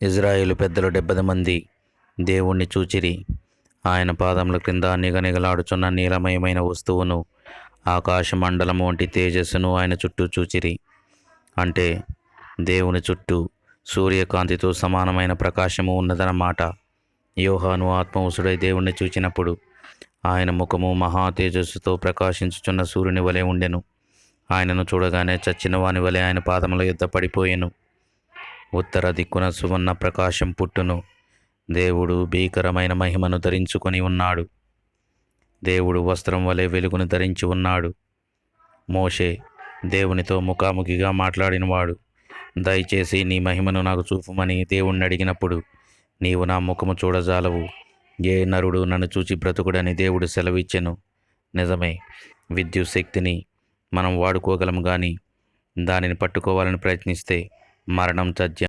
ఇజ్రాయేలు పెద్దలు 70 మంది దేవుణ్ణి చూచిరి. ఆయన పాదముల క్రింద నిగనిగలాడుచున్న నీలమయమైన వస్తువును, ఆకాశమండలము వంటి తేజస్సును ఆయన చుట్టూ చూచిరి. అంటే దేవుని చుట్టూ సూర్యకాంతితో సమానమైన ప్రకాశము ఉన్నదన్నమాట. యోహాను ఆత్మవశుడై దేవుణ్ణి చూచినప్పుడు ఆయన ముఖము మహా తేజస్సుతో ప్రకాశించుచున్న సూర్యుని వలె ఉండెను. ఆయనను చూడగానే చచ్చిన వాని వలె ఆయన పాదముల యొద్ద పడిపోయెను. ఉత్తర దిక్కున సువర్ణ ప్రకాశం పుట్టును. దేవుడు భీకరమైన మహిమను ధరించుకొని ఉన్నాడు. దేవుడు వస్త్రం వలె వెలుగును ధరించి ఉన్నాడు. మోషే దేవునితో ముఖాముఖిగా మాట్లాడినవాడు. దయచేసి నీ మహిమను నాకు చూపుమని దేవుణ్ణి అడిగినప్పుడు, నీవు నా ముఖము చూడజాలవు, ఏ నరుడు నన్ను చూచి బ్రతుకుడని దేవుడు సెలవిచ్చెను. నిజమే, విద్యుత్ శక్తిని మనం వాడుకోగలము, కానీ దానిని పట్టుకోవాలని ప్రయత్నిస్తే మరణం తథ్యం.